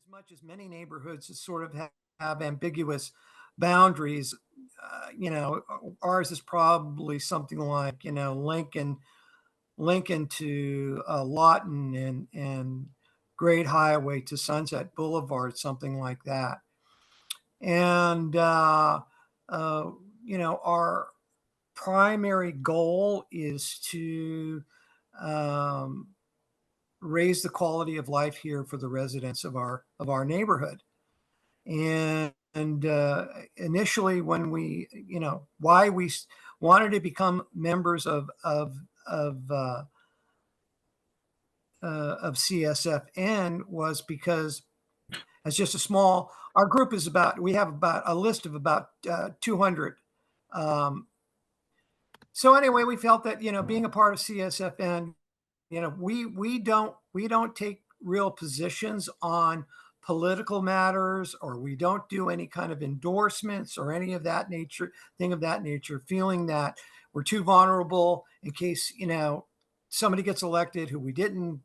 as much as many neighborhoods that sort of have ambiguous boundaries, ours is probably something like, Lincoln to Lawton and Great Highway to Sunset Boulevard, something like that. And, uh, our primary goal is to um, raise the quality of life here for the residents of our neighborhood. And initially, when we, why we wanted to become members of CSFN was because as just a small, our group is about, we have about a list of about 200. So anyway, we felt that, being a part of CSFN, we don't take real positions on political matters, or we don't do any kind of endorsements or any of that nature, feeling that we're too vulnerable in case, somebody gets elected who we didn't,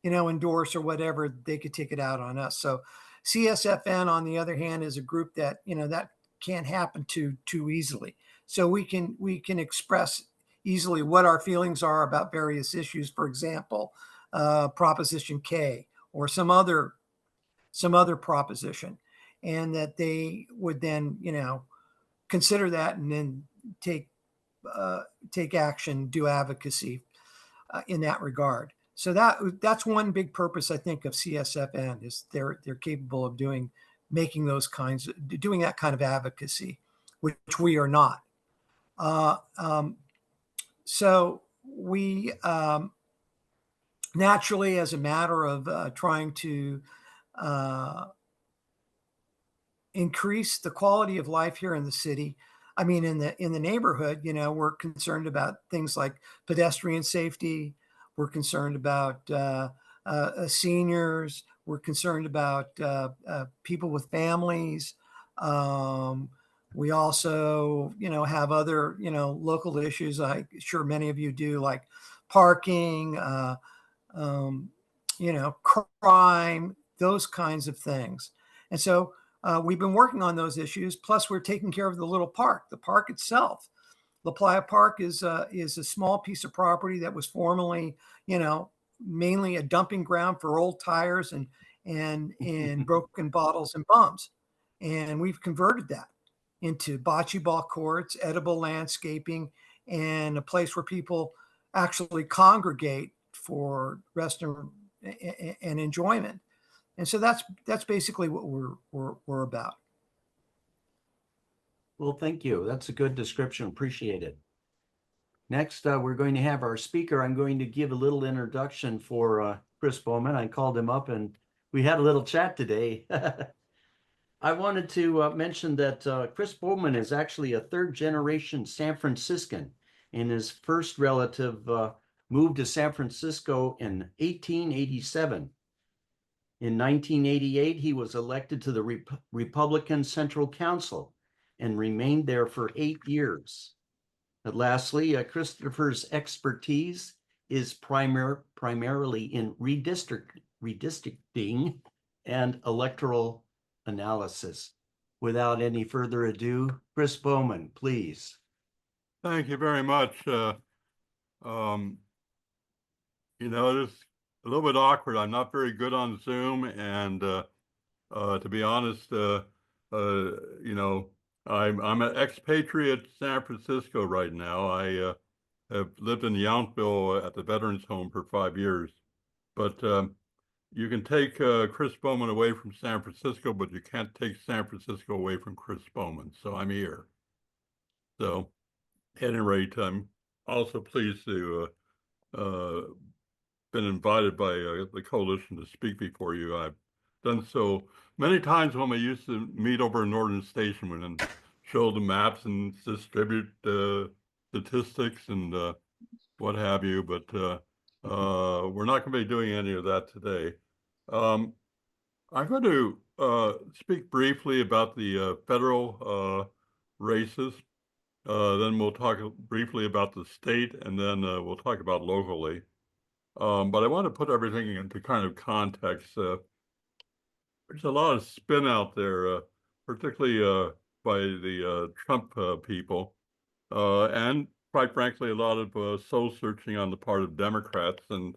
endorse or whatever, they could take it out on us. So CSFN, on the other hand, is a group that, that can't happen too easily. So we can express easily what our feelings are about various issues. For example, Proposition K or some other proposition, and that they would then, consider that and then take action, do advocacy in that regard. So that's one big purpose, I think, of CSFN, is they're capable of doing that kind of advocacy, which we are not. So we naturally, as a matter of trying to increase the quality of life here in the city, I mean, in the neighborhood, we're concerned about things like pedestrian safety. We're concerned about seniors. We're concerned about people with families. We also, have other, local issues. I'm sure many of you do, like parking, crime, those kinds of things. And so we've been working on those issues. Plus, we're taking care of the little park. The park itself, La Playa Park, is a small piece of property that was formerly, mainly a dumping ground for old tires and broken bottles and bums. And we've converted that into bocce ball courts, edible landscaping, and a place where people actually congregate for rest and enjoyment. And so that's basically what we're about. Well, thank you. That's a good description. Appreciate it. Next, we're going to have our speaker. I'm going to give a little introduction for Chris Bowman. I called him up and we had a little chat today. I wanted to mention that Chris Bowman is actually a third-generation San Franciscan, and his first relative moved to San Francisco in 1887. In 1988, he was elected to the Republican Central Council and remained there for 8 years. And lastly, Christopher's expertise is primarily in redistricting and electoral analysis. Without any further ado, Chris Bowman, please. Thank you very much. It is a little bit awkward. I'm not very good on Zoom, and to be honest, I'm an expatriate San Francisco right now. I have lived in Yountville at the Veterans Home for 5 years, but you can take Chris Bowman away from San Francisco, but you can't take San Francisco away from Chris Bowman. So I'm here. So at any rate, I'm also pleased to been invited by the coalition to speak before you. I've done so many times when we used to meet over in Northern Station and show the maps and distribute statistics and what have you, but we're not going to be doing any of that today. I'm going to speak briefly about the federal races. Then we'll talk briefly about the state, and then we'll talk about locally. But I want to put everything into kind of context. there's a lot of spin out there, particularly by the Trump people, and quite frankly, a lot of soul searching on the part of Democrats. And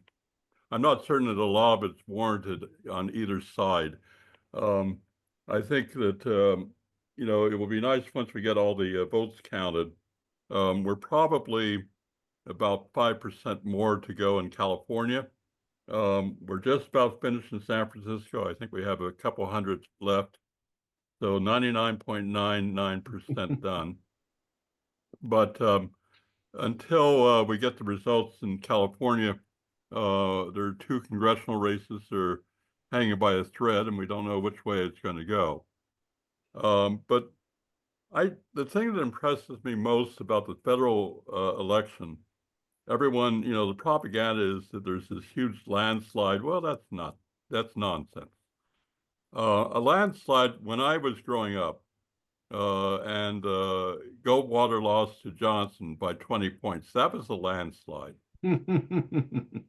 I'm not certain that a lot of it's warranted on either side. Um, I think that it will be nice once we get all the votes counted. We're probably about 5% more to go in California. We're just about finished in San Francisco. I think we have a couple hundred left. So 99.99% done. But until we get the results in California, there are two congressional races that are hanging by a thread, and we don't know which way it's going to go. But the thing that impresses me most about the federal election, everyone, the propaganda is that there's this huge landslide. Well, that's nonsense. A landslide when I was growing up, and Goldwater lost to Johnson by 20 points. That was a landslide.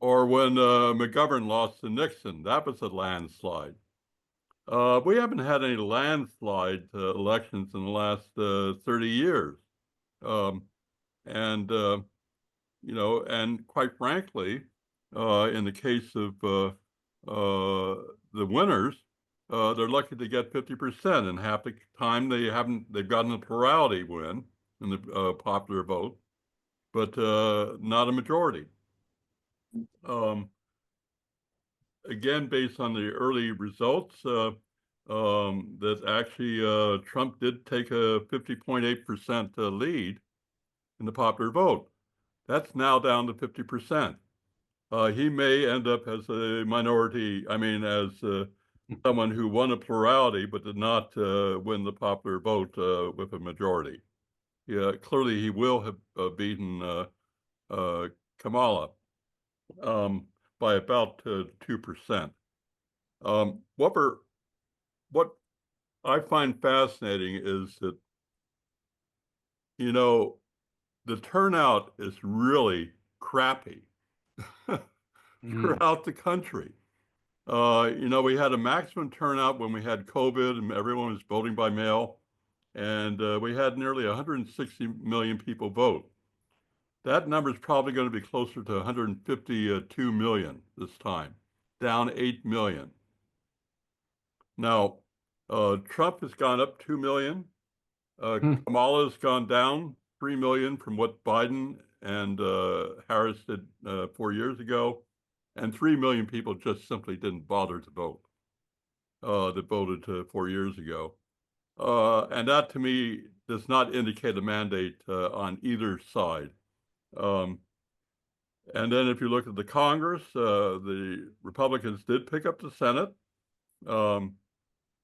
Or when McGovern lost to Nixon, that was a landslide. We haven't had any landslide elections in the last 30 years. And, and quite frankly, in the case of the winners, they're lucky to get 50%, and half the time they've gotten a plurality win in the popular vote, but not a majority. Again, based on the early results, that actually Trump did take a 50.8% lead in the popular vote. That's now down to 50%. He may end up as a minority, as someone who won a plurality but did not win the popular vote with a majority. Yeah, clearly he will have beaten Kamala by about 2%. What I find fascinating is that, the turnout is really crappy throughout the country. We had a maximum turnout when we had COVID and everyone was voting by mail, and we had nearly 160 million people vote. That number is probably going to be closer to 152 million this time, down 8 million. Now, Trump has gone up 2 million. Kamala has gone down 3 million from what Biden and Harris did 4 years ago. And 3 million people just simply didn't bother to vote that voted 4 years ago. And that, to me, does not indicate a mandate on either side. And then if you look at the Congress, the Republicans did pick up the Senate.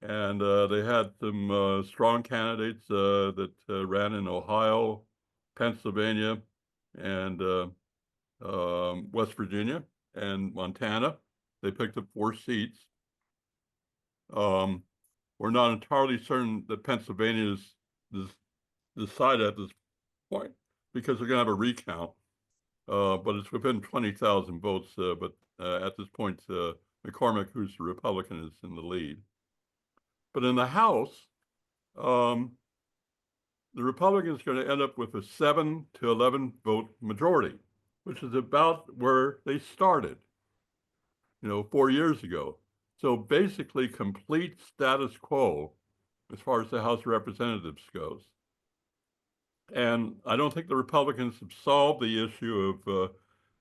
And they had some strong candidates that ran in Ohio, Pennsylvania, and West Virginia and Montana. They picked up 4 seats. We're not entirely certain that Pennsylvania is decided at this point because they're going to have a recount. But it's within 20,000 votes. But at this point, McCormick, who's the Republican, is in the lead. But in the House, the Republicans are going to end up with a 7 to 11 vote majority, which is about where they started, 4 years ago. So basically complete status quo as far as the House of Representatives goes. And I don't think the Republicans have solved the issue of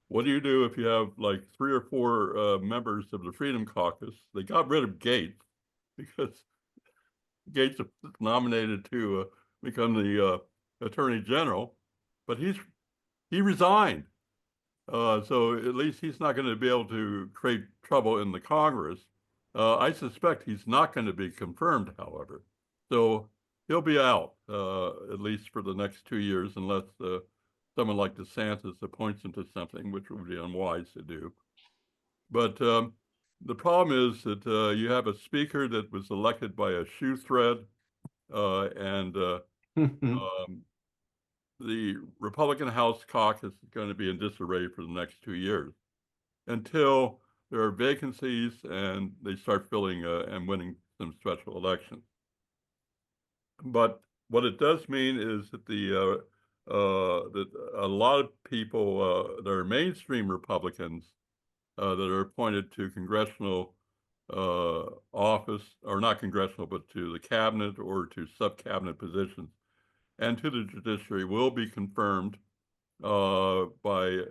what do you do if you have like 3 or 4 members of the Freedom Caucus? They got rid of Gates because Gates was nominated to become the Attorney General, but he resigned. So at least he's not going to be able to create trouble in the Congress. I suspect he's not going to be confirmed, however. So he'll be out, at least for the next 2 years, unless someone like DeSantis appoints him to something, which would be unwise to do. But the problem is that you have a speaker that was elected by a shoe thread, and the Republican House caucus is going to be in disarray for the next 2 years until there are vacancies and they start filling and winning some special elections. But what it does mean is that that a lot of people that are mainstream Republicans that are appointed to congressional office, or not congressional, but to the cabinet or to sub-cabinet positions, and to the judiciary will be confirmed by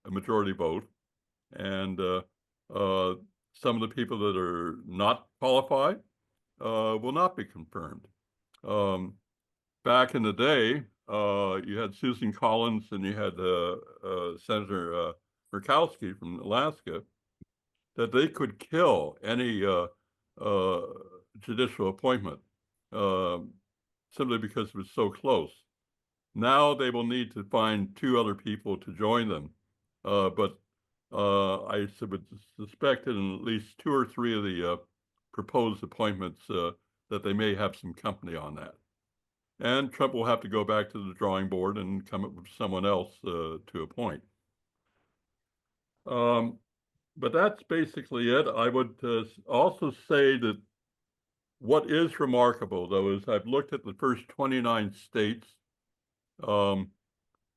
a majority vote. And some of the people that are not qualified will not be confirmed. Back in the day, you had Susan Collins and you had Senator Murkowski from Alaska, that they could kill any judicial appointment simply because it was so close. Now they will need to find 2 other people to join them. But I would suspect that in at least 2 or 3 of the proposed appointments that they may have some company on that. And Trump will have to go back to the drawing board and come up with someone else to appoint. But that's basically it. I would also say that what is remarkable, though, is I've looked at the first 29 states, and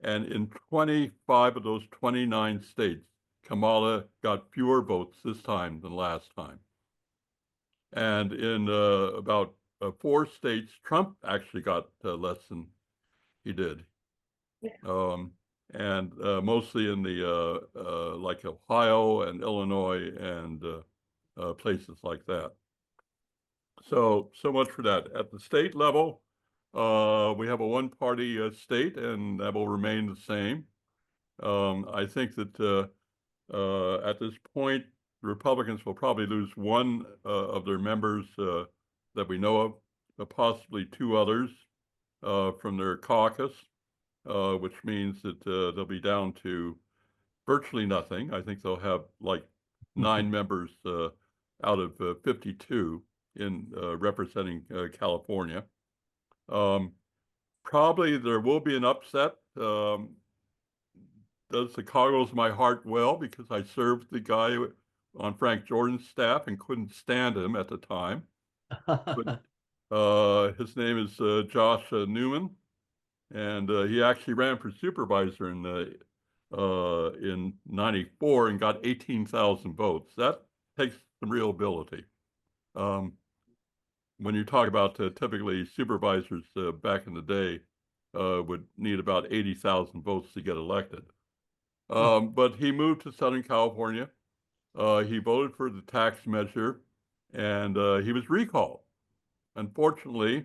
in 25 of those 29 states, Kamala got fewer votes this time than last time. And in about 4 states, Trump actually got less than he did. Yeah. And mostly in the like Ohio and Illinois and places like that. So much for that. At the state level, we have a one-party state, and that will remain the same. I think that at this point, the Republicans will probably lose 1 of their members that we know of, possibly 2 others from their caucus, which means that they'll be down to virtually nothing. I think they'll have like 9 members out of 52 in representing California. Probably there will be an upset. Does the coggles my heart well, because I served the guy on Frank Jordan's staff and couldn't stand him at the time. But his name is Josh Newman, and he actually ran for supervisor in '94 and got 18,000 votes. That takes some real ability. When you talk about typically supervisors back in the day would need about 80,000 votes to get elected. But he moved to Southern California. He voted for the tax measure, and he was recalled. Unfortunately,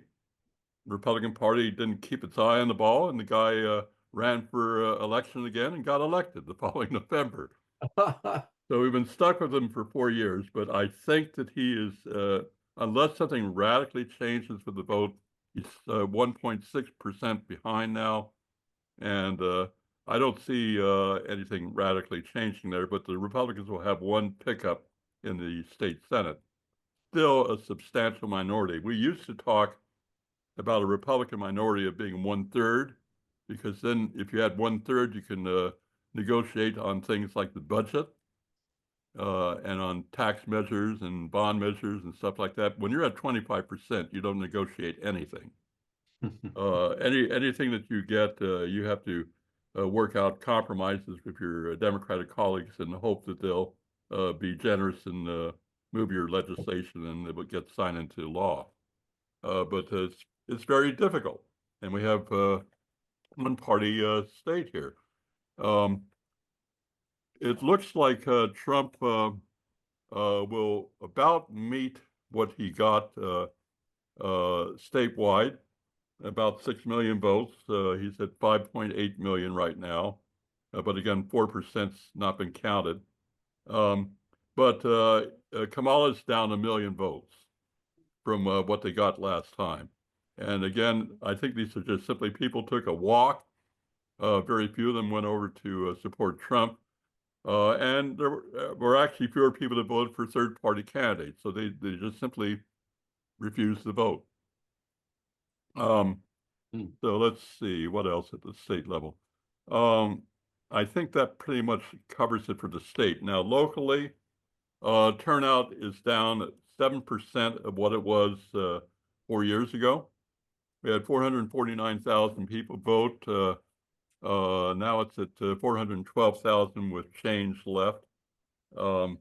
the Republican Party didn't keep its eye on the ball, and the guy ran for election again and got elected the following November. So we've been stuck with him for 4 years, but I think that he is, unless something radically changes with the vote, he's 1.6% behind now. And I don't see anything radically changing there, but the Republicans will have 1 pickup in the state Senate. Still a substantial minority. We used to talk about a Republican minority of being 1/3, because then if you had 1/3, you can negotiate on things like the budget and on tax measures and bond measures and stuff like that. When you're at 25%, you don't negotiate anything. Anything that you get, you have to work out compromises with your Democratic colleagues and hope that they'll be generous and move your legislation and it will get signed into law. But it's very difficult, and we have one-party state here. It looks like Trump will about meet what he got statewide, about 6 million votes. He's at 5.8 million right now, but again, 4%'s not been counted. But Kamala's down 1 million votes from what they got last time. And again, I think these are just simply people took a walk. Very few of them went over to support Trump. And there were actually fewer people that voted for third-party candidates. So they just simply refused to vote. So let's see, what else at the state level? I think that pretty much covers it for the state. Now, locally, turnout is down 7% of what it was 4 years ago. We had 449,000 people vote. Now it's at 412,000 with change left. So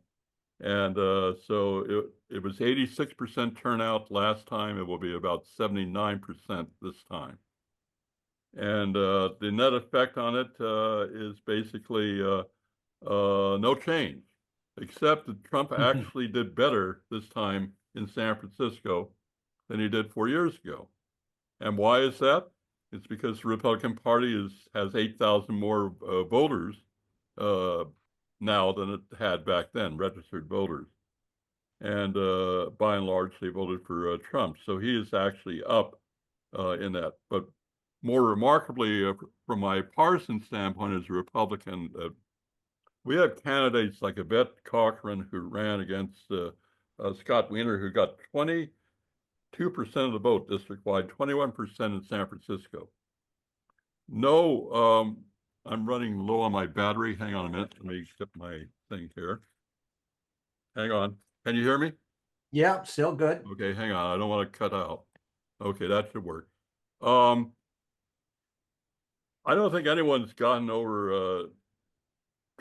it was 86% turnout last time. It will be about 79% this time. And the net effect on it is basically no change, except that Trump actually did better this time in San Francisco than he did 4 years ago. And why is that? It's because the Republican Party has 8,000 more voters now than it had back then, registered voters. And by and large, they voted for Trump. So he is actually up in that. But more remarkably, from my partisan standpoint as a Republican, we have candidates like Yvette Cochran, who ran against Scott Wiener, who got 22% of the vote district-wide, 21% in San Francisco. No, I'm running low on my battery. Hang on a minute. Let me get my thing here. Hang on. Can you hear me? Yeah, still good. Okay, hang on. I don't want to cut out. Okay, that should work. I don't think anyone's gotten over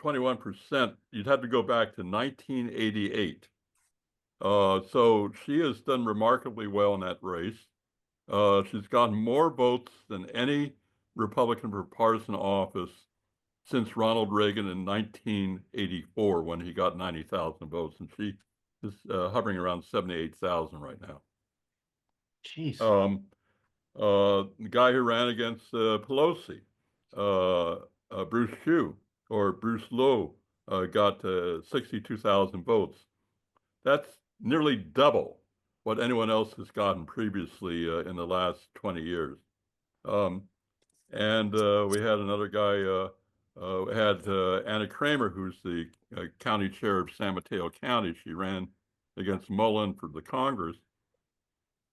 21%. You'd have to go back to 1988. So she has done remarkably well in that race. She's gotten more votes than any Republican for partisan office since Ronald Reagan in 1984, when he got 90,000 votes, and she is hovering around 78,000 right now. Jeez. The guy who ran against Pelosi, Bruce Hugh, or Bruce Lowe, got 62,000 votes. That's nearly double what anyone else has gotten previously in the last 20 years. And we had another guy, had Anna Kramer, who's the county chair of San Mateo County. She ran against Mullen for the Congress.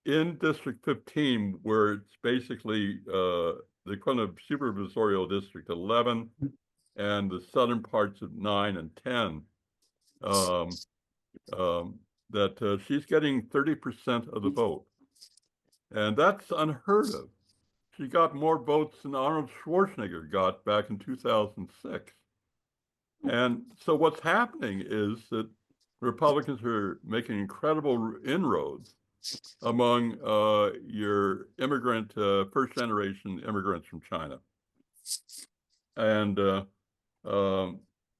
In District 15, where it's basically the equivalent of supervisorial District 11 and the southern parts of 9 and 10, that she's getting 30% of the vote. And that's unheard of. She got more votes than Arnold Schwarzenegger got back in 2006. And so what's happening is that Republicans are making incredible inroads among your immigrant, first-generation immigrants from China. And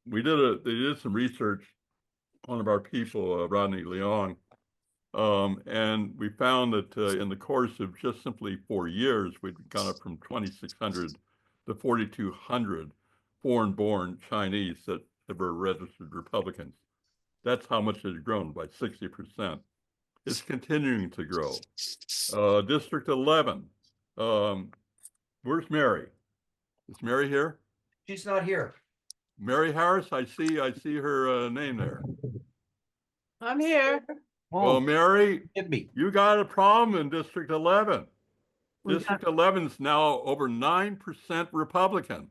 they did some research, one of our people, Rodney Leong, and we found that in the course of just simply 4 years, we'd gone up from 2,600 to 4,200 foreign-born Chinese that were registered Republicans. That's how much it had grown, by 60%. It's continuing to grow. District 11, where's Mary? Is Mary here? She's not here. Mary Harris, I see her name there. I'm here. Well, Mary, Hit me. you got a problem in District 11. We District 11 is now over 9% Republican.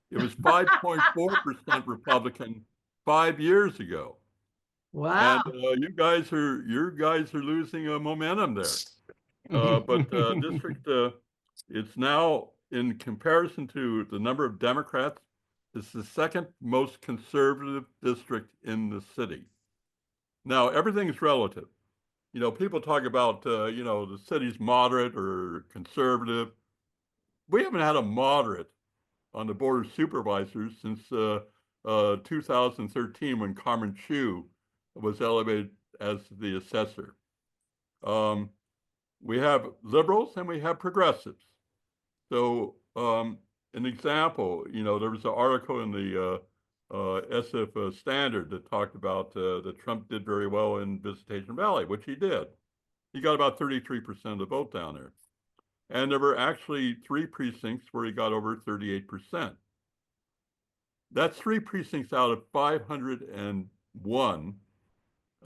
It was 5.4% Republican 5 years ago. Wow. And you guys are losing momentum there. But District, it's now, in comparison to the number of Democrats, it's the second most conservative district in the city. Now, everything's relative. You know, people talk about, the city's moderate or conservative. We haven't had a moderate on the Board of Supervisors since 2013, when Carmen Chu was elevated as the assessor. We have liberals and we have progressives. So an example, there was an article in the SF Standard that talked about that Trump did very well in Visitation Valley, which he did. He got about 33% of the vote down there. And there were actually 3 precincts where he got over 38%. That's 3 precincts out of 501,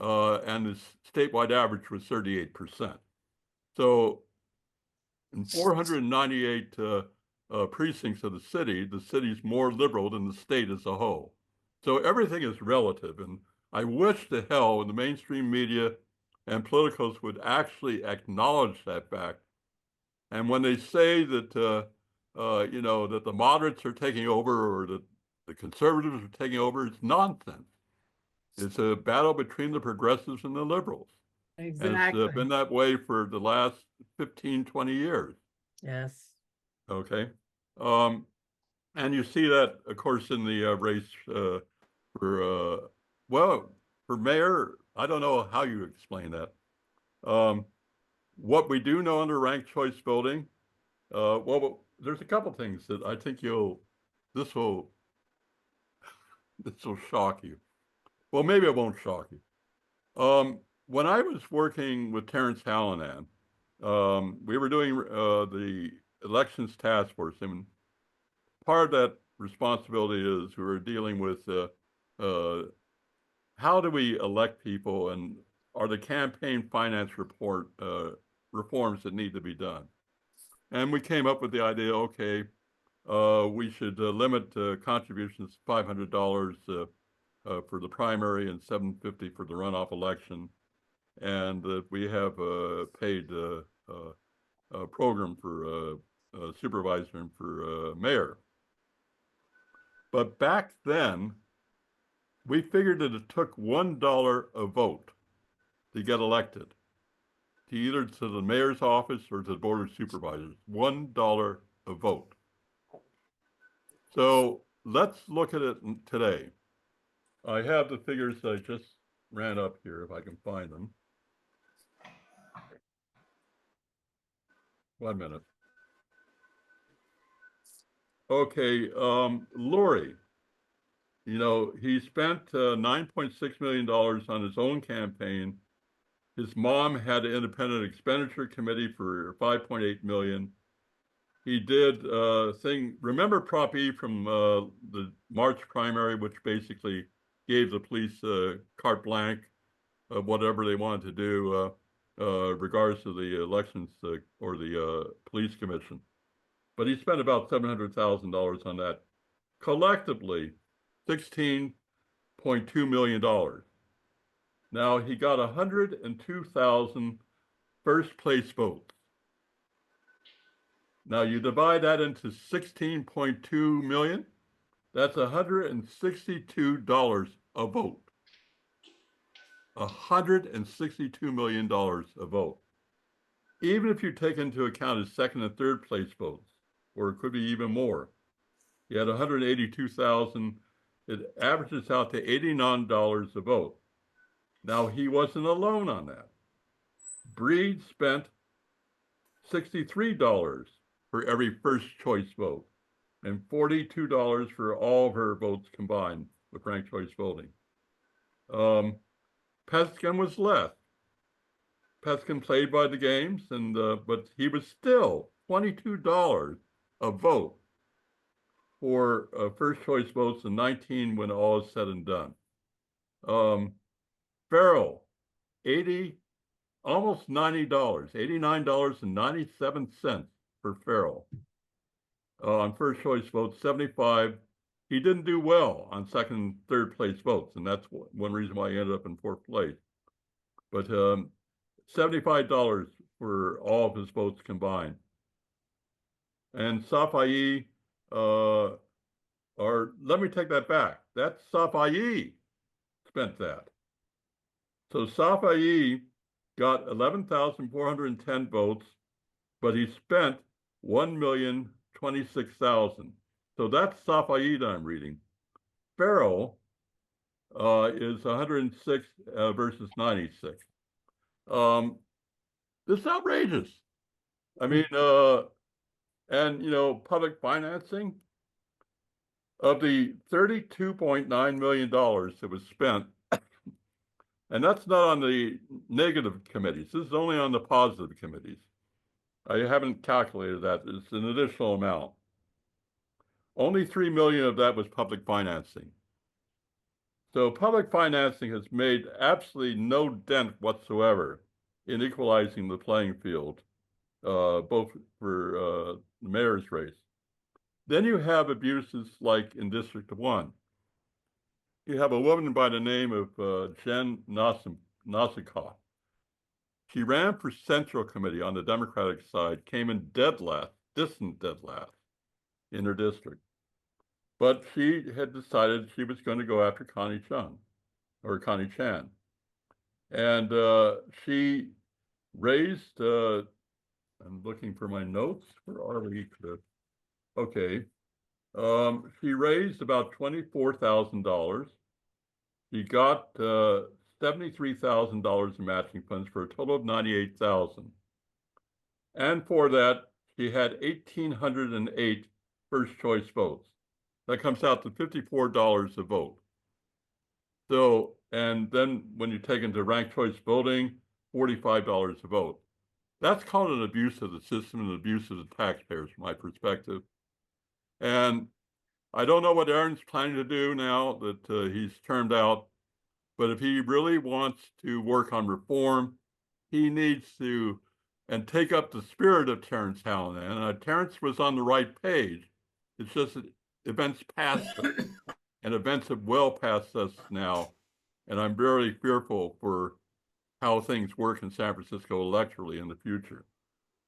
and the statewide average was 38%. So in 498 precincts of the city's more liberal than the state as a whole. So everything is relative, and I wish to hell in the mainstream media and politicos would actually acknowledge that fact. And when they say that, you know, that the moderates are taking over or that the conservatives are taking over, it's nonsense. It's a battle between the progressives and the liberals. And Exactly. it's been that way for the last 15, 20 years. Yes. Okay. And you see that, of course, in the race for, well, for mayor. I don't know how you explain that. What we do know under ranked choice voting, well, there's a couple things that I think this will shock you. Well, maybe it won't shock you. When I was working with Terrence Hallinan, we were doing the elections task force, and part of that responsibility is we were dealing with how do we elect people, and are the campaign finance reforms that need to be done. And we came up with the idea, okay, we should limit contributions to $500 for the primary and $750 for the runoff election, and we have a paid program for supervisor and for mayor. But back then, we figured that it took $1 a vote to get elected, to either to the mayor's office or to the board of supervisors. $1 a vote. So let's look at it today. I have the figures that I just ran up here, if I can find them. 1 minute. Okay, Lori, you know, he spent $9.6 million on his own campaign. His mom had an independent expenditure committee for $5.8 million. He did remember Prop E from the March primary, which basically gave the police carte blanche of whatever they wanted to do, regardless of the elections or the police commission. But he spent about $700,000 on that. Collectively, $16.2 million. Now, he got 102,000 first place votes. Now, you divide that into 16.2 million, that's $162 a vote. $162 million a vote. Even if you take into account his second and third place votes, or it could be even more. He had 182,000. It averages out to $89 a vote. Now, he wasn't alone on that. Breed spent $63 for every first choice vote and $42 for all of her votes combined with ranked choice voting. Peskin was left. Peskin played by the games, and but he was still $22 a vote for first choice votes and 19 when all is said and done. Farrell, almost $90, $89.97 for Farrell. On first choice votes, 75. He didn't do well on second and third place votes, and that's one reason why he ended up in fourth place. But $75 for all of his votes combined. And Safai, or let me take that back. That's Safai spent that. So Safai got 11,410 votes, but he spent 1,026,000. So that's Safai that I'm reading. Farrell is 106 versus 96. This is outrageous. I mean, and you know, public financing, of the $32.9 million that was spent, and that's not on the negative committees. This is only on the positive committees. I haven't calculated that. It's an additional amount. Only $3 million of that was public financing. So public financing has made absolutely no dent whatsoever in equalizing the playing field, both for the mayor's race. Then you have abuses like in District 1. You have a woman by the name of Jen Nosikoff. She ran for Central Committee on the Democratic side, came in dead last, distant dead last in her district. But she had decided she was going to go after Connie Chan. And she raised, I'm looking for my notes. Where are we? Okay. She raised about $24,000. She got $73,000 in matching funds for a total of $98,000. And for that, she had 1,808 first choice votes. That comes out to $54 a vote. So, and then when you take into ranked choice voting, $45 a vote. That's called an abuse of the system and an abuse of the taxpayers, from my perspective. And I don't know what Aaron's planning to do now that he's termed out, but if he really wants to work on reform, he needs to and take up the spirit of Terrence Hallinan. And Terrence was on the right page. It's just that events passed us, and events have well passed us now. And I'm very fearful for how things work in San Francisco electorally in the future.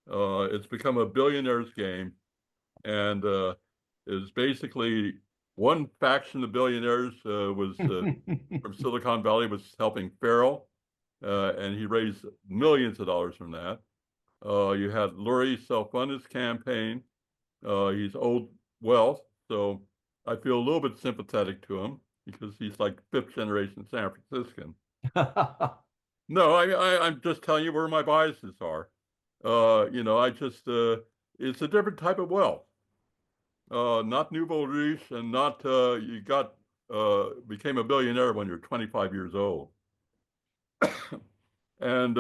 It's become a billionaire's game, and is basically one faction of billionaires was from Silicon Valley was helping Farrell, and he raised millions of dollars from that. You had Lurie self-fund his campaign. He's old wealth, so I feel a little bit sympathetic to him because he's like fifth generation San Franciscan. No, I'm just telling you where my biases are. I just it's a different type of wealth. Not nouveau riche, and not you got became a billionaire when you're 25 years old. And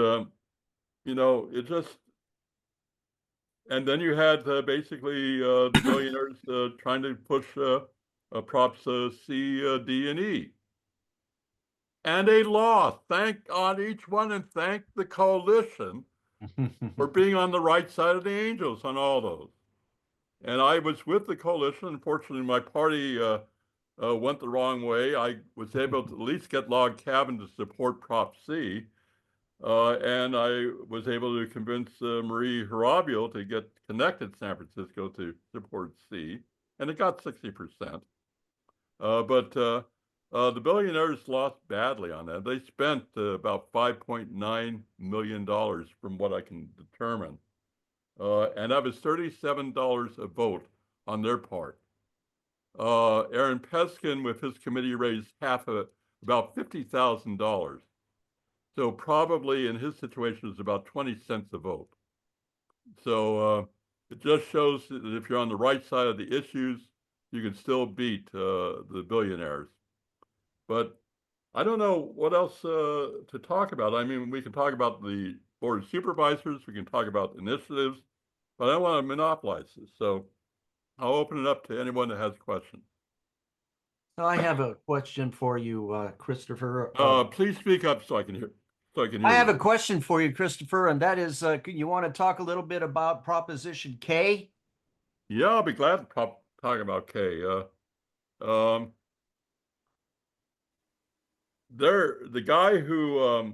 it just, and then you had basically the billionaires trying to push props C, D, and E. And they lost. Thank on each one, and thank the coalition for being on the right side of the angels on all those. And I was with the coalition. Unfortunately, my party went the wrong way. I was able to at least get Log Cabin to support Prop C. And I was able to convince Marie Harabio to get Connected San Francisco to support C. And it got 60%. But the billionaires lost badly on that. They spent about $5.9 million from what I can determine. And that was $37 a vote on their part. Aaron Peskin, with his committee, raised half of it, about $50,000. So probably in his situation, it's about 20 cents a vote. So it just shows that if you're on the right side of the issues, you can still beat the billionaires. But I don't know what else to talk about. I mean, we can talk about the board of supervisors, we can talk about initiatives, but I don't want to monopolize this. So I'll open it up to anyone that has questions. I have a question for you, Christopher. Please speak up so I can hear. I have a question for you, Christopher, and that is, you want to talk a little bit about Proposition K? Yeah, I'll be glad to talk about K. The guy who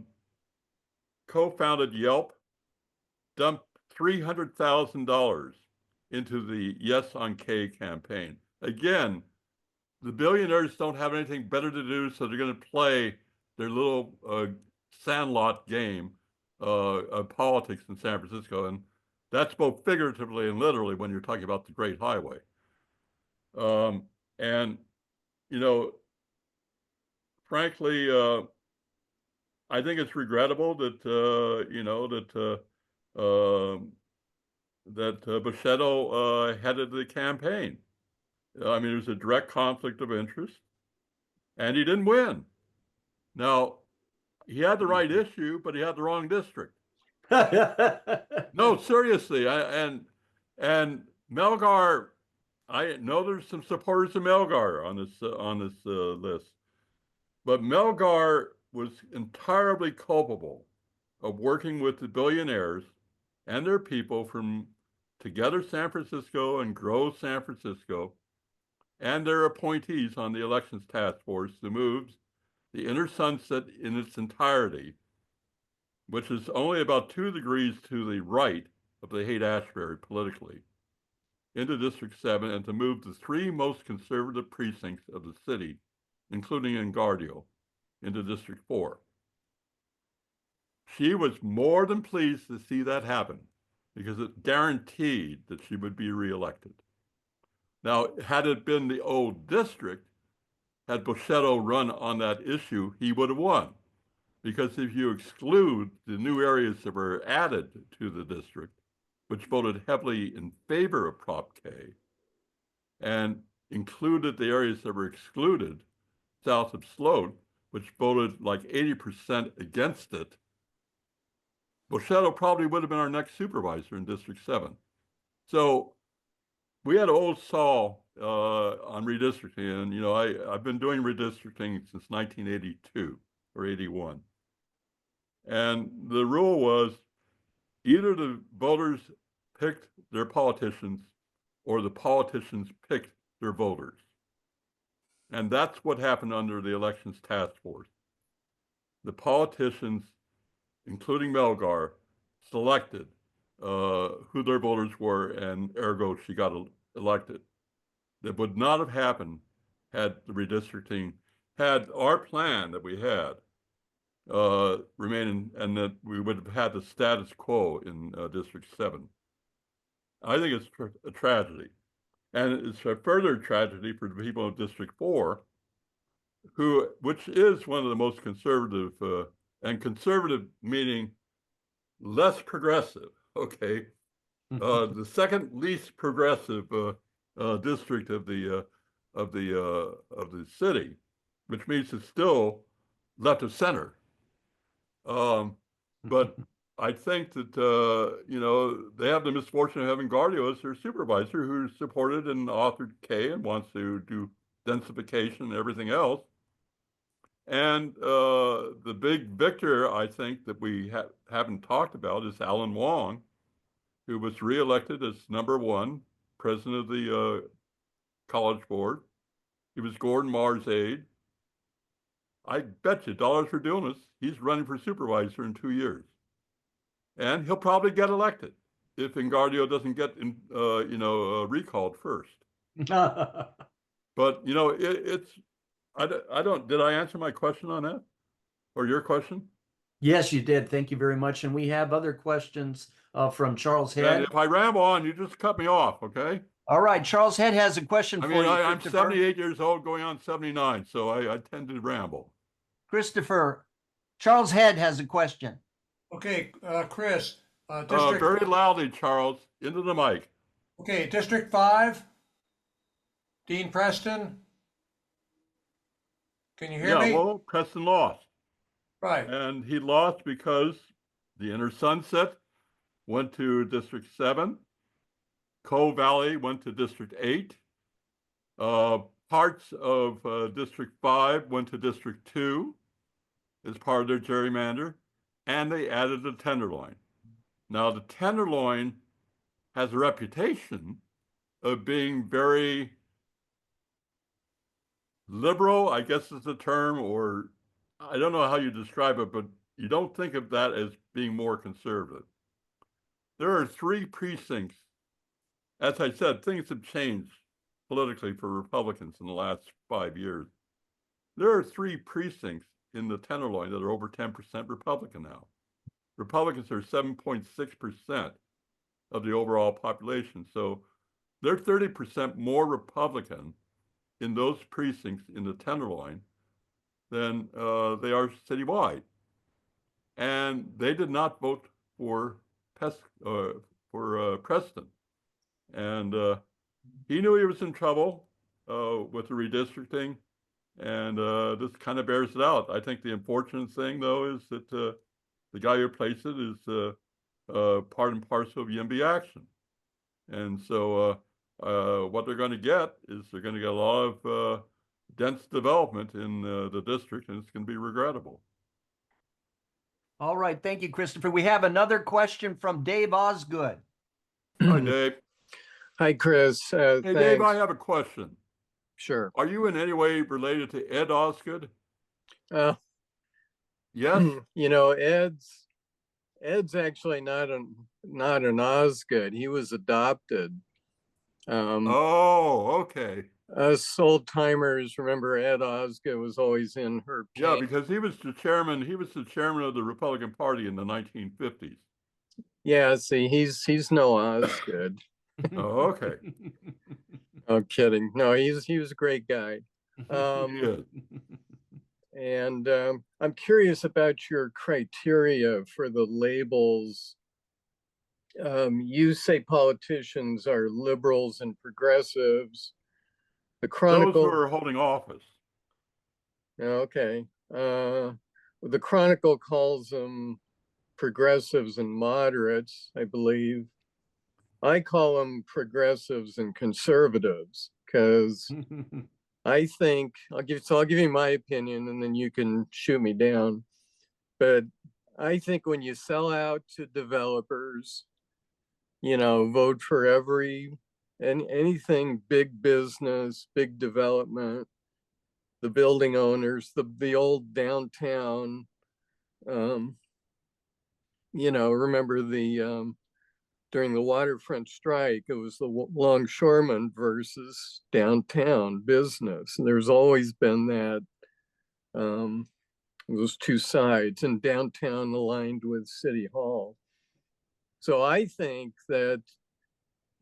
co-founded Yelp dumped $300,000 into the Yes on K campaign. Again, the billionaires don't have anything better to do, so they're going to play their little sandlot game of politics in San Francisco, and that's both figuratively and literally when you're talking about the Great Highway. And frankly, I think it's regrettable that that Buschetto headed the campaign. I mean, there's a direct conflict of interest, and he didn't win. Now, he had the right issue, but he had the wrong district. No, seriously. And Melgar, I know there's some supporters of Melgar on this list, but Melgar was entirely culpable of working with the billionaires and their people from Together San Francisco and Grow San Francisco and their appointees on the elections task force to move the Inner Sunset in its entirety which is only about 2 degrees to the right of the Haight-Ashbury politically, into District 7 and to move the 3 most conservative precincts of the city, including Engardio, into District 4. She was more than pleased to see that happen because it guaranteed that she would be reelected. Now, had it been the old district, had Boschetto run on that issue, he would have won. Because if you exclude the new areas that were added to the district, which voted heavily in favor of Prop K, and included the areas that were excluded south of Sloat, which voted like 80% against it, Boschetto probably would have been our next supervisor in District 7. So we had old Saul on redistricting, and I've been doing redistricting since 1982 or 81. And the rule was either the voters picked their politicians or the politicians picked their voters. And that's what happened under the elections task force. The politicians, including Melgar, selected who their voters were, and ergo she got elected. That would not have happened had the redistricting, had our plan that we had remain, and that we would have had the status quo in District 7. I think it's a tragedy. And it's a further tragedy for the people of District 4, which is one of the most conservative, and conservative meaning less progressive, okay? The second least progressive district of the city, which means it's still left of center. But I think that they have the misfortune of having Gardio as their supervisor, who supported and authored K and wants to do densification and everything else. And the big victor, I think, that we haven't talked about is Alan Wong, who was reelected as #1 president of the College Board. He was Gordon Marr's aide. I bet you dollars for doing this, he's running for supervisor in 2 years. And he'll probably get elected if Engardio doesn't get recalled first. But did I answer my question on that? Or your question? Yes, you did. Thank you very much. And we have other questions from Charles Head. And if I ramble on, you just cut me off, okay? All right, Charles Head has a question for you. I'm 78 years old, going on 79, so I tend to ramble. Christopher, Charles Head has a question. Okay, Chris. Very loudly, Charles, into the mic. Okay, District 5, Dean Preston. Can you hear me? Yeah, well, Preston lost. Right. And he lost because the Inner Sunset went to District 7. Cove Valley went to District 8. Parts of District 5 went to District 2 as part of their gerrymander, and they added the Tenderloin. Now, the Tenderloin has a reputation of being very liberal, I guess is the term, or I don't know how you describe it, but you don't think of that as being more conservative. There are 3 precincts. As I said, things have changed politically for Republicans in the last 5 years. There are 3 precincts in the Tenderloin that are over 10% Republican now. Republicans are 7.6% of the overall population. So they're 30% more Republican in those precincts in the Tenderloin than they are citywide. And they did not vote for Preston. And he knew he was in trouble with the redistricting, and this kind of bears it out. I think the unfortunate thing, though, is that the guy who replaced it is part and parcel of YIMBY action. And so what they're going to get is they're going to get a lot of dense development in the district, and it's going to be regrettable. All right. Thank you, Christopher. We have another question from Dave Osgood. Hi, Dave. Hi, Chris. Hey, thanks. Dave, I have a question. Sure. Are you in any way related to Ed Osgood? Uh, Yes? Ed's Ed's actually not an Osgood. He was adopted. Oh, okay. Us old timers remember Ed Osgood was always in her Yeah, camp. because he was the chairman of the Republican Party in the 1950s. Yeah, see, he's no Osgood. Oh, okay. I'm kidding. No, he was a great guy. Yeah. And I'm curious about your criteria for the labels. You say politicians are liberals and progressives. The Those who Chronicle, are holding office. okay. The Chronicle calls them progressives and moderates, I believe. I call them progressives and conservatives because I think I'll give you my opinion and then you can shoot me down. But I think when you sell out to developers, vote for anything big business, big development, the building owners, the old downtown, remember during the waterfront strike, it was the longshoremen versus downtown business. And there's always been that, those two sides, and downtown aligned with City Hall. So I think that,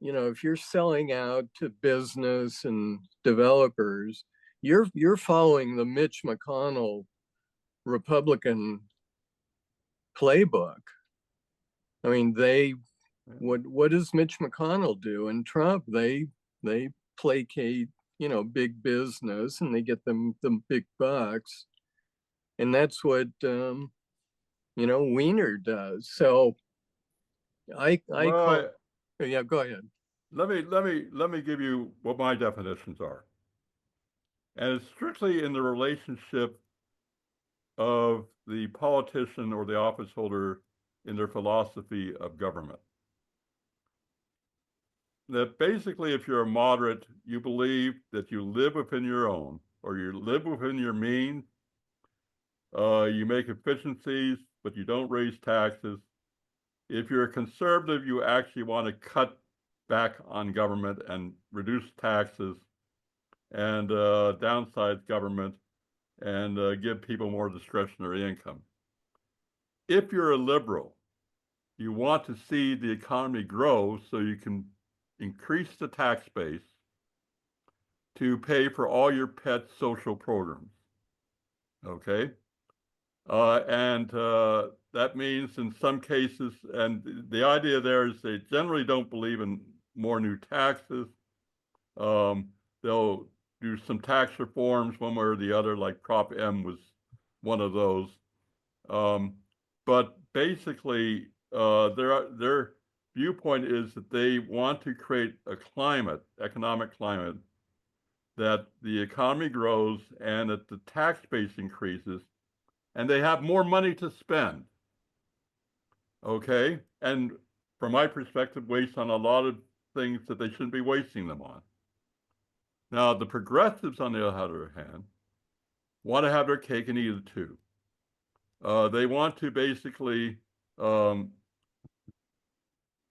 if you're selling out to business and developers, you're following the Mitch McConnell Republican playbook. I mean, what does Mitch McConnell do? And Trump, they placate, big business and they get them big bucks. And that's what Wiener does. So I call, yeah, go ahead. Let me give you what my definitions are. And it's strictly in the relationship of the politician or the office holder in their philosophy of government. That basically, if you're a moderate, you believe that you live within your own, or you live within your means, you make efficiencies, but you don't raise taxes. If you're a conservative, you actually want to cut back on government and reduce taxes and downsize government and give people more discretionary income. If you're a liberal, you want to see the economy grow so you can increase the tax base to pay for all your pet social programs. Okay? That means in some cases, and the idea there is they generally don't believe in more new taxes. They'll do some tax reforms one way or the other, like Prop M was one of those. But basically, their viewpoint is that they want to create a economic climate, that the economy grows and that the tax base increases and they have more money to spend. Okay? And from my perspective, waste on a lot of things that they shouldn't be wasting them on. Now, the progressives, on the other hand, want to have their cake and eat it too. They want to basically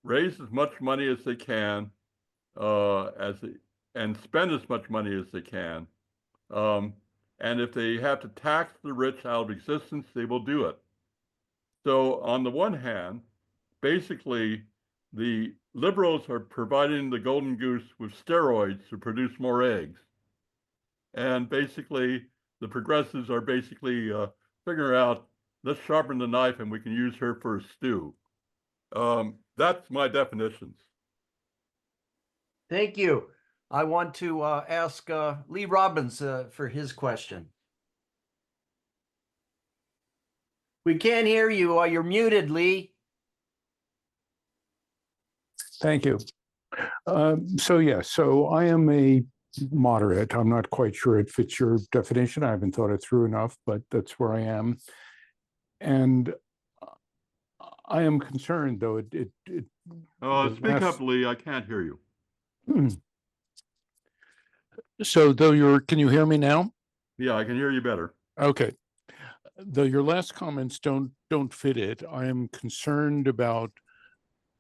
raise as much money as they can and spend as much money as they can. And if they have to tax the rich out of existence, they will do it. So on the one hand, basically, the liberals are providing the golden goose with steroids to produce more eggs. And basically, the progressives are basically figuring out, let's sharpen the knife and we can use her for a stew. That's my definitions. Thank you. I want to ask Lee Robbins for his question. We can't hear you. You're muted, Lee. Thank you. So I am a moderate. I'm not quite sure it fits your definition. I haven't thought it through enough, but that's where I am. And I am concerned, though. Speak up, Lee. I can't hear you. So can you hear me now? Yeah, I can hear you better. Okay. though your last comments don't fit it, I am concerned about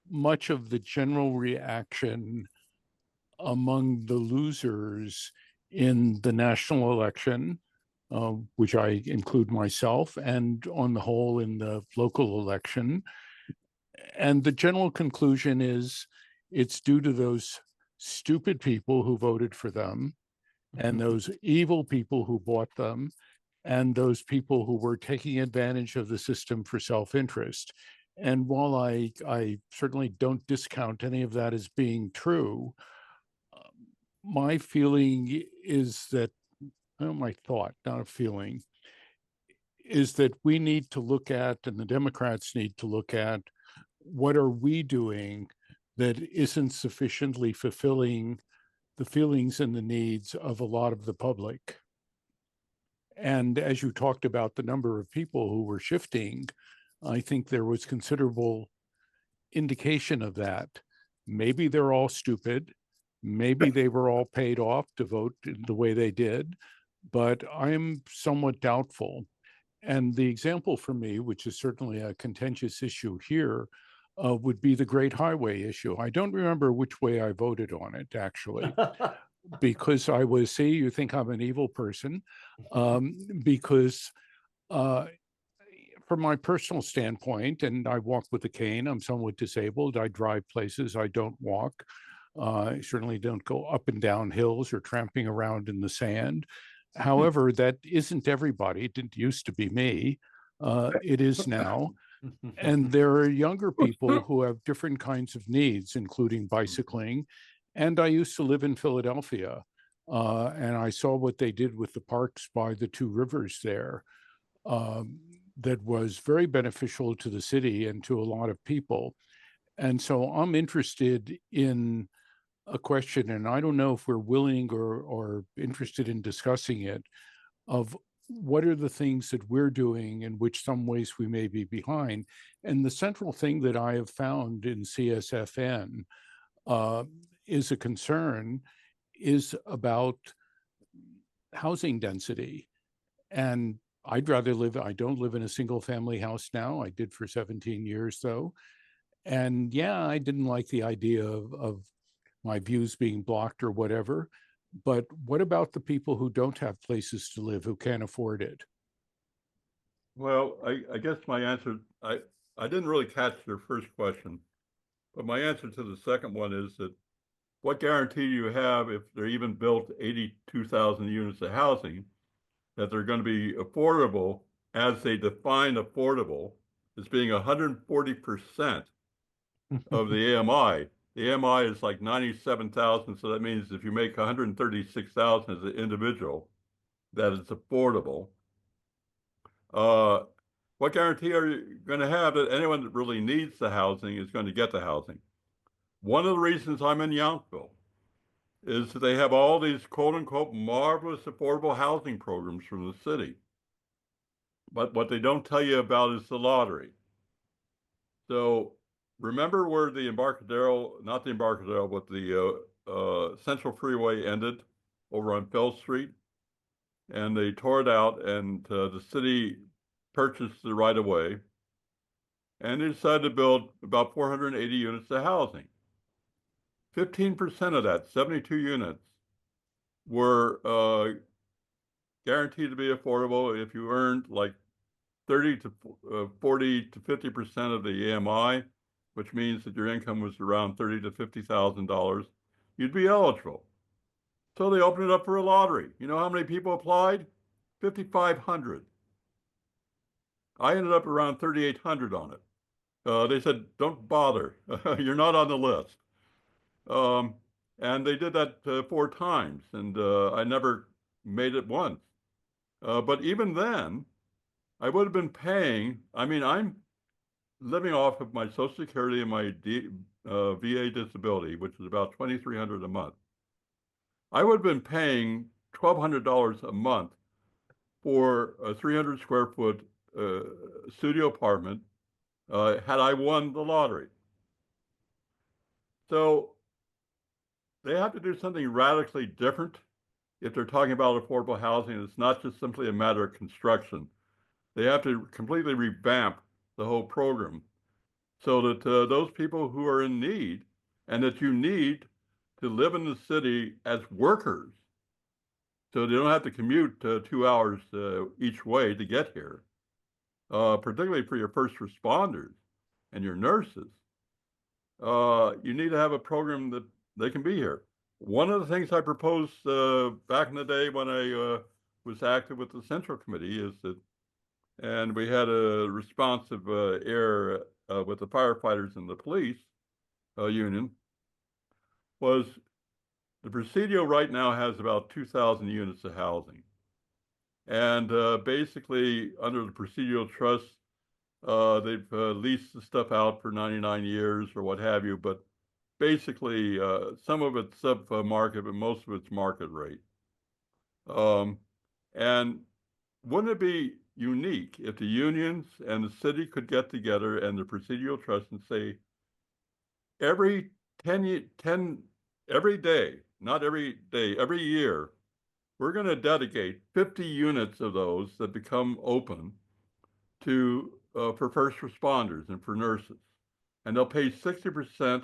much of the general reaction among the losers in the national election, which I include myself, and on the whole in the local election. And the general conclusion is it's due to those stupid people who voted for them, and those evil people who bought them, and those people who were taking advantage of the system for self-interest. And while I certainly don't discount any of that as being true, my feeling is that, my thought, not a feeling, is that we need to look at, and the Democrats need to look at, what are we doing that isn't sufficiently fulfilling the feelings and the needs of a lot of the public. And as you talked about the number of people who were shifting, I think there was considerable indication of that. Maybe they're all stupid. Maybe they were all paid off to vote the way they did, but I'm somewhat doubtful. And the example for me, which is certainly a contentious issue here, would be the Great Highway issue. I don't remember which way I voted on it, actually, because I was, see, you think I'm an evil person, because from my personal standpoint, and I walk with a cane, I'm somewhat disabled, I drive places, I don't walk. I certainly don't go up and down hills or tramping around in the sand. However, that isn't everybody. It didn't used to be me. It is now. And there are younger people who have different kinds of needs, including bicycling. And I used to live in Philadelphia, and I saw what they did with the parks by the two rivers there. That was very beneficial to the city and to a lot of people. And so I'm interested in a question, and I don't know if we're willing or interested in discussing it, of what are the things that we're doing in which some ways we may be behind. And the central thing that I have found in CSFN is a concern is about housing density. And I'd rather live, I don't live in a single family house now. I did for 17 years though. And yeah, I didn't like the idea of my views being blocked or whatever. But what about the people who don't have places to live, who can't afford it? Well, I guess my answer, I didn't really catch your first question, but my answer to the second one is that what guarantee do you have if they're even built 82,000 units of housing that they're going to be affordable as they define affordable as being 140% of the AMI. The AMI is like 97,000, so that means if you make 136,000 as an individual, that it's affordable. What guarantee are you going to have that anyone that really needs the housing is going to get the housing? One of the reasons I'm in Yountville is that they have all these quote unquote marvelous affordable housing programs from the city. But what they don't tell you about is the lottery. So remember where the Embarcadero, not the Embarcadero, but the Central Freeway ended over on Fell Street? And they tore it out, and the city purchased the right of way, and they decided to build about 480 units of housing. 15% of that, 72 units, were guaranteed to be affordable if you earned like 30 to 40 to 50% of the AMI, which means that your income was around $30,000 to $50,000, you'd be eligible. So they opened it up for a lottery. You know how many people applied? 5,500. I ended up around 3,800 on it. They said, don't bother. You're not on the list. And they did that 4 times, and I never made it once. But even then, I would have been paying, I mean, I'm living off of my Social Security and my VA disability, which is about $2,300 a month. I would have been paying $1,200 a month for a 300 square foot studio apartment had I won the lottery. So they have to do something radically different if they're talking about affordable housing. It's not just simply a matter of construction. They have to completely revamp the whole program so that those people who are in need and that you need to live in the city as workers, so they don't have to commute 2 hours each way to get here, particularly for your first responders and your nurses. You need to have a program that they can be here. One of the things I proposed back in the day when I was active with the Central Committee is that, and we had a responsive air with the firefighters and the police union, was the Presidio right now has about 2,000 units of housing. And basically, under the Presidio Trust, they've leased the stuff out for 99 years or what have you, but basically, some of it's sub-market, but most of it's market rate. And wouldn't it be unique if the unions and the city could get together and the Presidio Trust and say, every 10, every day, not every day, every year, we're going to dedicate 50 units of those that become open to for first responders and for nurses, and they'll pay 60%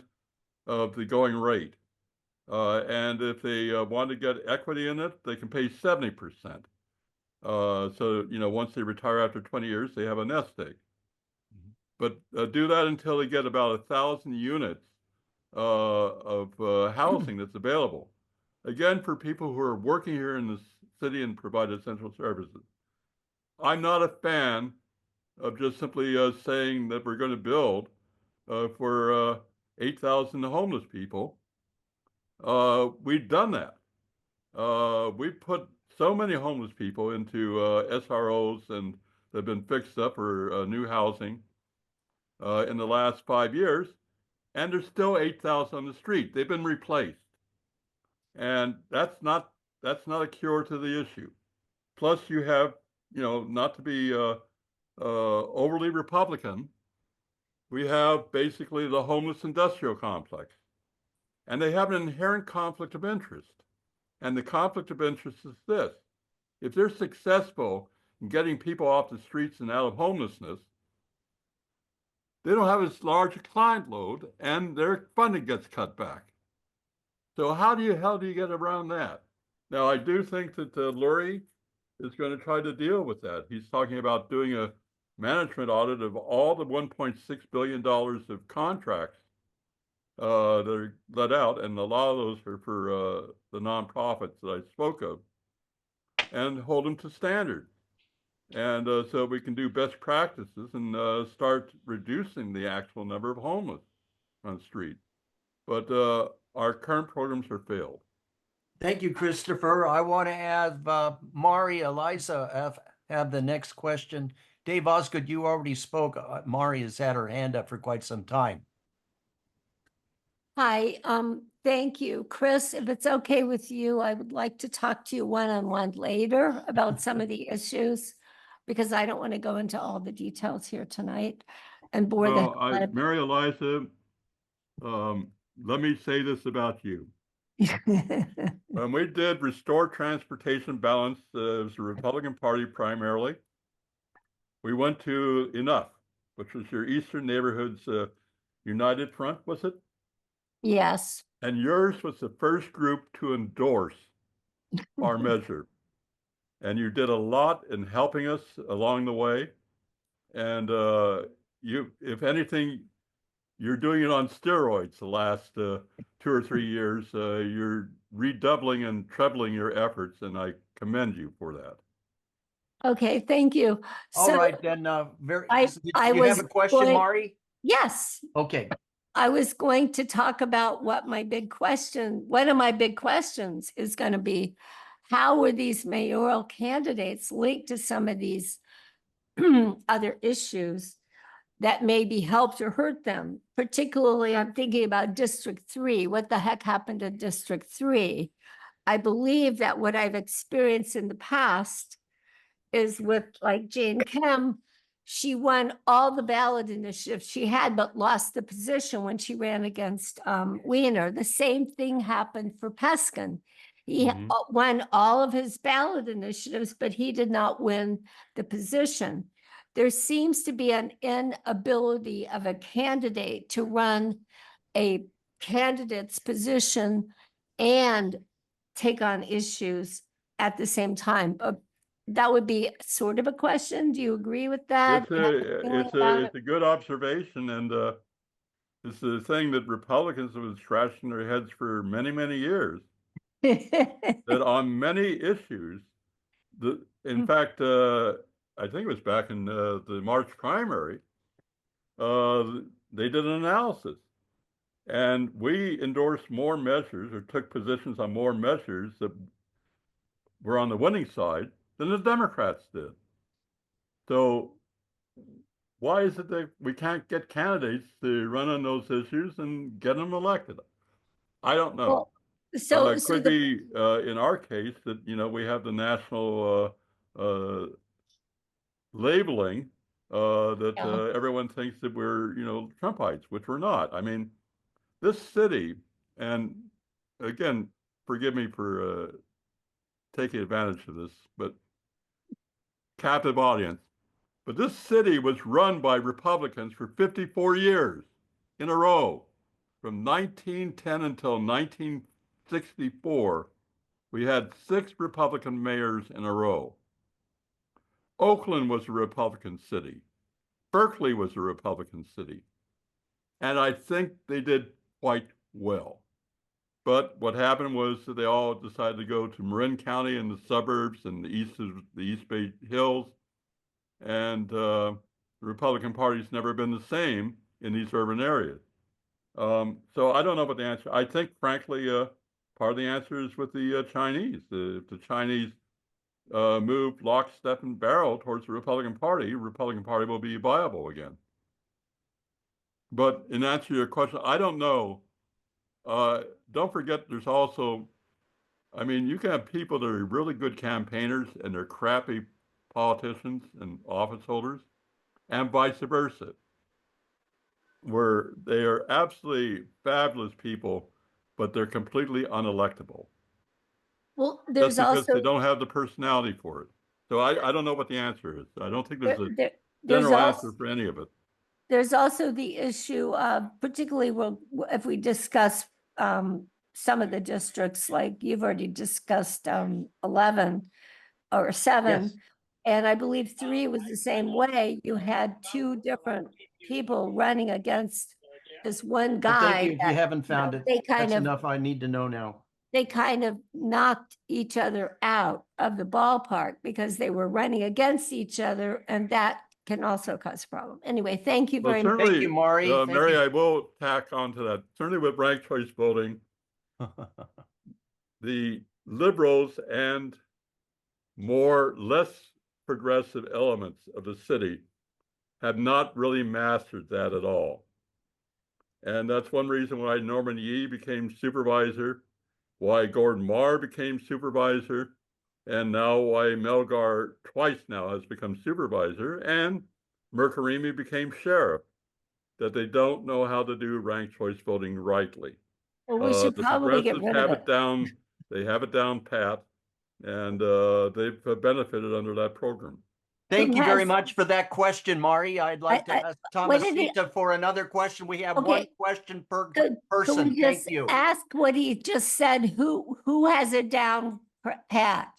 of the going rate. And if they want to get equity in it, they can pay 70%. So once they retire after 20 years, they have a nest egg. But do that until they get about 1,000 units of housing that's available. Again, for people who are working here in the city and provide essential services. I'm not a fan of just simply saying that we're going to build for 8,000 homeless people. We've done that. We've put so many homeless people into SROs and they've been fixed up for new housing in the last 5 years, and there's still 8,000 on the street. They've been replaced. And that's not a cure to the issue. Plus you have, not to be overly Republican, we have basically the homeless industrial complex. And they have an inherent conflict of interest. And the conflict of interest is this. If they're successful in getting people off the streets and out of homelessness, they don't have as large a client load and their funding gets cut back. So how do you get around that? Now, I do think that Lurie is going to try to deal with that. He's talking about doing a management audit of all the $1.6 billion of contracts that are let out, and a lot of those are for the nonprofits that I spoke of, and hold them to standard. And so we can do best practices and start reducing the actual number of homeless on the street. But our current programs are failed. Thank you, Christopher. I want to have Mari, Eliza have the next question. Dave Osgood, you already spoke. Mari has had her hand up for quite some time. Hi, thank you. Chris, if it's okay with you, I would like to talk to you one-on-one later about some of the issues, because I don't want to go into all the details here tonight and bore the Mary Eliza, let me say this about you. When we did Restore Transportation Balance as the Republican Party primarily, we went to Enough, which was your Eastern Neighborhoods United Front, was it? Yes. And yours was the first group to endorse our measure. And you did a lot in helping us along the way. And if anything, you're doing it on steroids the last 2 or 3 years. You're redoubling and trebling your efforts, and I commend you for that. Okay, thank you. All right, then. Do you have a question, Mari? Yes. Okay. I was going to talk about what my big question, one of my big questions is going to be, how were these mayoral candidates linked to some of these other issues that maybe helped or hurt them? Particularly, I'm thinking about District 3. What the heck happened in District 3? I believe that what I've experienced in the past is with like Jane Kim, she won all the ballot initiatives she had, but lost the position when she ran against Wiener. The same thing happened for Peskin. He won all of his ballot initiatives, but he did not win the position. there seems to be an inability of a candidate to run a candidate's position and take on issues at the same time. That would be sort of a question. Do you agree with that? It's a good observation, and it's the thing that Republicans have been scratching their heads for many, many years. That on many issues, in fact, I think it was back in the March primary, they did an analysis, and we endorsed more measures or took positions on more measures that were on the winning side than the Democrats did. So why is it that we can't get candidates to run on those issues and get them elected? I don't know. Well, so it could be in our case that, you know, we have the national labeling that everyone thinks that we're, you know, Trumpites, which we're not. I mean, this city, and again, forgive me for taking advantage of this, but captive audience. But this city was run by Republicans for 54 years in a row. From 1910 until 1964, we had 6 Republican mayors in a row. Oakland was a Republican city. Berkeley was a Republican city. And I think they did quite well. But what happened was that they all decided to go to Marin County and the suburbs and the East Bay Hills. And the Republican Party's never been the same in these urban areas. So I don't know what the answer. I think, frankly, part of the answer is with the Chinese. If the Chinese move lock, step, and barrel towards the Republican Party will be viable again. But in answer to your question, I don't know. Don't forget, there's also, I mean, you can have people that are really good campaigners and they're crappy politicians and office holders, and vice versa, where they are absolutely fabulous people, but they're completely unelectable. Well, there's just because also they don't have the personality for it. So I don't know what the answer is. I don't think there's a there's general also, answer for any of it. there's also the issue of, particularly if we discuss some of the districts, like you've already discussed 11 or 7. Yes. And I believe 3 was the same way. You had 2 different people running against this one Well, guy. thank you. If you haven't found it, They kind that's of enough I need to know now. they kind of knocked each other out of the ballpark because they were running against each other, and that can also cause a problem. Anyway, thank you very much. Certainly, Thank you, Maury. Thank Mary, you. I will tack on to that. Certainly with ranked choice voting, the liberals and less progressive elements of the city have not really mastered that at all. And that's one reason why Norman Yee became supervisor, why Gordon Marr became supervisor, and now why Melgar twice now has become supervisor, and Mercarimi became sheriff, that they don't know how to do ranked choice voting rightly. Well, we should The probably get progressives rid of have it. it down, they have it down pat, and they've benefited under that program. Thank you very has- much for that question, Maury. I'd like to ask Thomasita for another question. We have one question per Could person. we Thank just you. ask what he just said? Who has it down pat?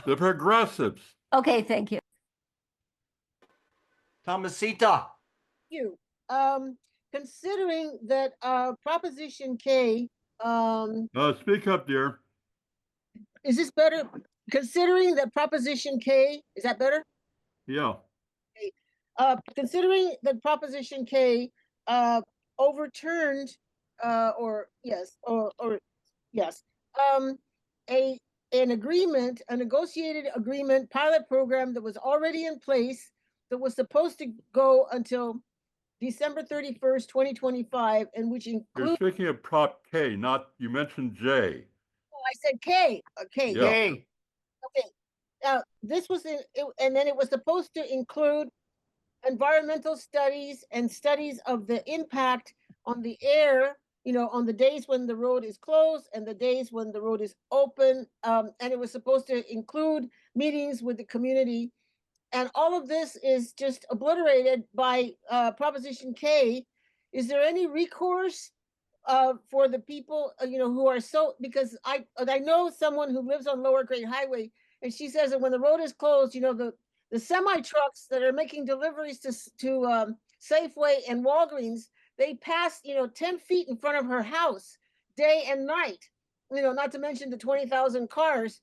The progressives. Okay, thank you. Thomasita. You, considering that, Proposition K, Speak up, dear. is this better? Considering that Proposition K, is that better? Yeah. Considering that Proposition K, overturned, a negotiated agreement pilot program that was already in place that was supposed to go until December 31st, 2025, and which You're includes, speaking of Prop K, not, you mentioned J. I said K, okay. Yeah. Yay. Okay, now this was and then it was supposed to include environmental studies and studies of the impact on the air, on the days when the road is closed and the days when the road is open. And it was supposed to include meetings with the community. and all of this is just obliterated by Proposition K. Is there any recourse for the people, who are because I know someone who lives on Lower Great Highway, and she says that when the road is closed, the semi trucks that are making deliveries to Safeway and Walgreens, they pass 10 feet in front of her house day and night. Not to mention the 20,000 cars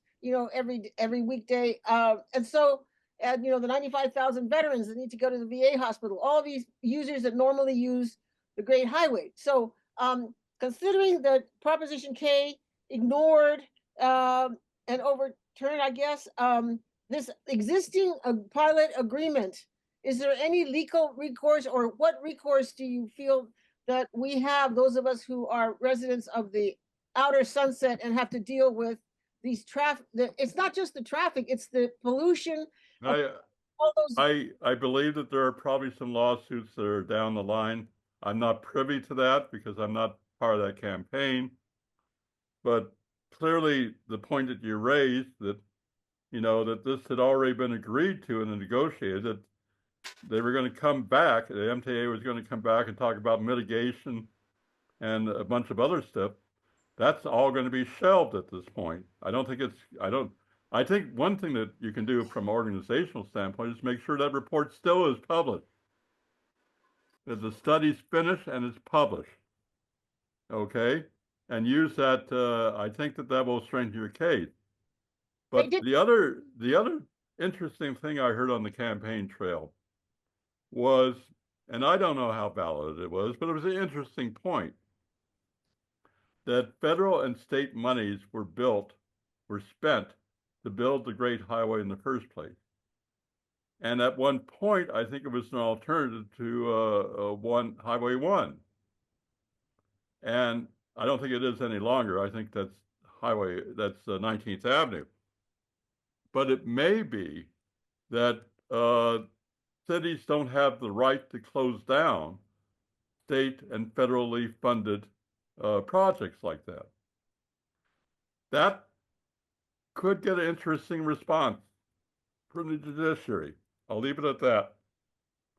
every weekday, and so. And the 95,000 veterans that need to go to the VA hospital, all these users that normally use the Great Highway. So considering that Proposition K ignored and overturned, I guess, this existing pilot agreement, is there any legal recourse, or what recourse do you feel that we have, those of us who are residents of the outer Sunset and have to deal with these traffic? It's not just the traffic, it's the pollution. All those. I believe that there are probably some lawsuits that are down the line. I'm not privy to that because I'm not part of that campaign. But clearly the point that you raised, that that this had already been agreed to and negotiated, that they were going to come back, the MTA was going to come back and talk about mitigation and a bunch of other stuff. That's all going to be shelved at this point. I think one thing that you can do from an organizational standpoint is make sure that report still is published, that the study's finished and it's published, okay? And use that, I think that will strengthen your case. But the other interesting thing I heard on the campaign trail was, and I don't know how valid it was, but it was an interesting point, that federal and state monies were spent to build the Great Highway in the first place. And at one point, I think it was an alternative to Highway 1. And I don't think it is any longer. I think that's 19th Avenue. But it may be that cities don't have the right to close down state and federally funded projects like that. That could get an interesting response from the judiciary. I'll leave it at that.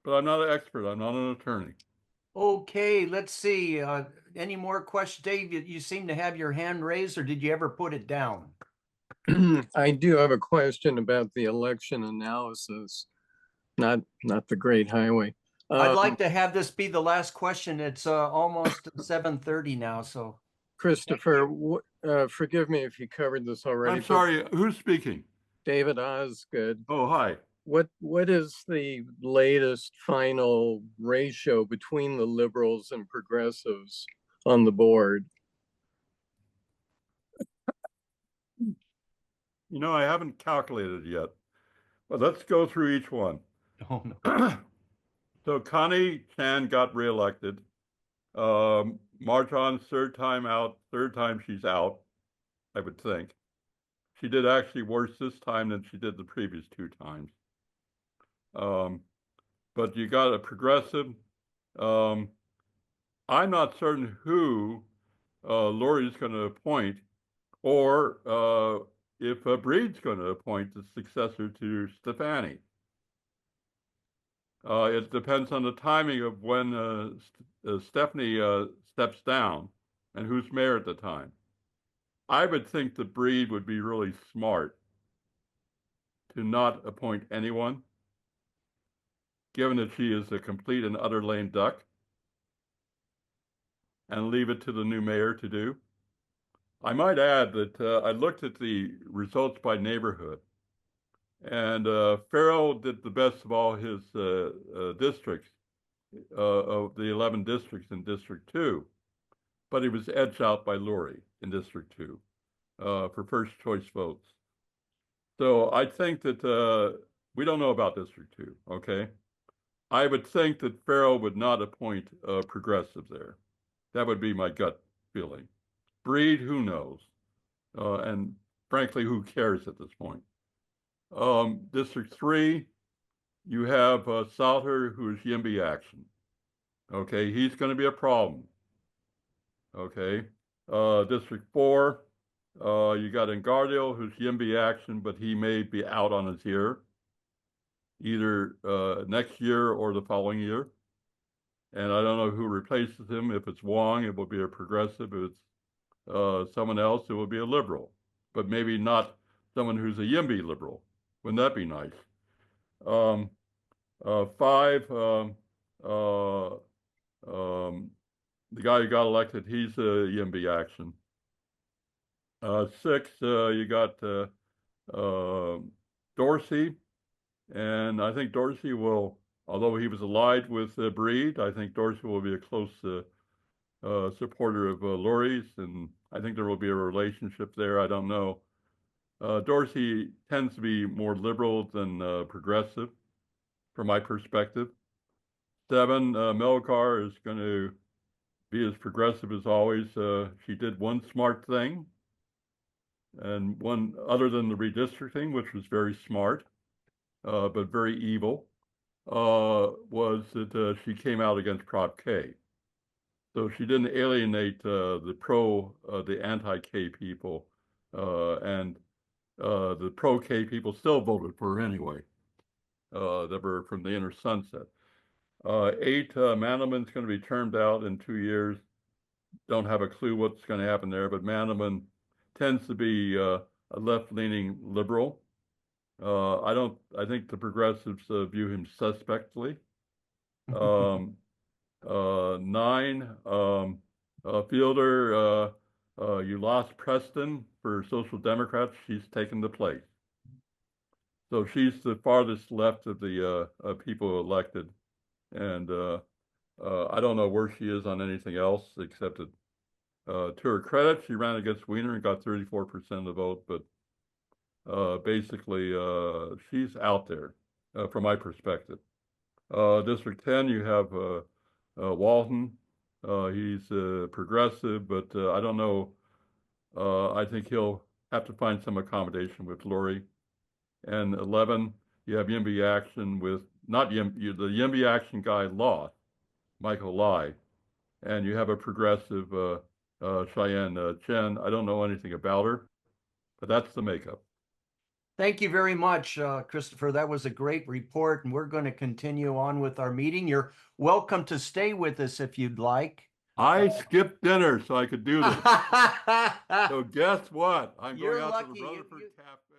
But I'm not an expert. I'm not an attorney. Okay, let's see. Any more questions? Dave, you seem to have your hand raised, or did you ever put it down? I do have a question about the election analysis, not the Great Highway. I'd like to have this be the last question. It's almost 7:30 now, so. Christopher, forgive me if you covered this already. I'm sorry, who's speaking? David Osgood. Oh, hi. What is the latest final ratio between the liberals and progressives on the board? I haven't calculated yet, but let's go through each one. Oh, no. So Connie Chan got reelected. Marjohn's third time she's out, I would think. She did actually worse this time than she did the previous two times. But you got a progressive. I'm not certain who Lori's going to appoint, or if Breed's going to appoint the successor to Stefani. It depends on the timing of when Stephanie steps down and who's mayor at the time. I would think the Breed would be really smart to not appoint anyone, given that she is a complete and utter lame duck, and leave it to the new mayor to do. I might add that I looked at the results by neighborhood, and Farrell did the best of all his districts, of the 11 districts in District 2, but he was edged out by Lori in District 2 for first choice votes. So I think that we don't know about District 2, okay? I would think that Farrell would not appoint a progressive there. That would be my gut feeling. Breed, who knows? And frankly, who cares at this point? District 3, you have Salter, who is YIMBY Action. Okay, he's going to be a problem. Okay, District 4, you got Engardio, who's YIMBY Action, but he may be out on his ear. either next year or the following year. And I don't know who replaces him. If it's Wong, it will be a progressive. If it's someone else, it will be a liberal. But maybe not someone who's a YIMBY liberal. Wouldn't that be nice? 5, the guy who got elected, he's a YIMBY action. 6, you got Dorsey, and I think Dorsey will, although he was allied with Breed, I think Dorsey will be a close supporter of Lurie's, and I think there will be a relationship there. I don't know. Dorsey tends to be more liberal than progressive, from my perspective. 7, Melgar is going to be as progressive as always. She did one smart thing, and one other than the redistricting, which was very smart, but very evil, was that she came out against Prop K. So she didn't alienate the anti-K people, and the pro-K people still voted for her anyway, that were from the inner sunset. 8, Manaman's going to be termed out in 2 years. Don't have a clue what's going to happen there, but Manaman tends to be a left-leaning liberal. I think the progressives view him suspectly. 9, Fielder, you lost Preston for Social Democrats. She's taken the place. So she's the farthest left of the people elected. And I don't know where she is on anything else, except that to her credit, she ran against Wiener and got 34% of the vote. But basically, she's out there from my perspective. District 10, you have Walton. He's progressive, but I don't know. I think he'll have to find some accommodation with Lurie. And 11, you have YIMBY Action with, not YIMBY, the YIMBY Action guy lost, Michael Lai. And you have a progressive Cheyenne Chen. I don't know anything about her, but that's the makeup. Thank you very much, Christopher. That was a great report, and we're going to continue on with our meeting. You're welcome to stay with us if you'd like. I skipped dinner so I could do this. So guess what? I'm You're going out to lucky. the Rutherford Cafe.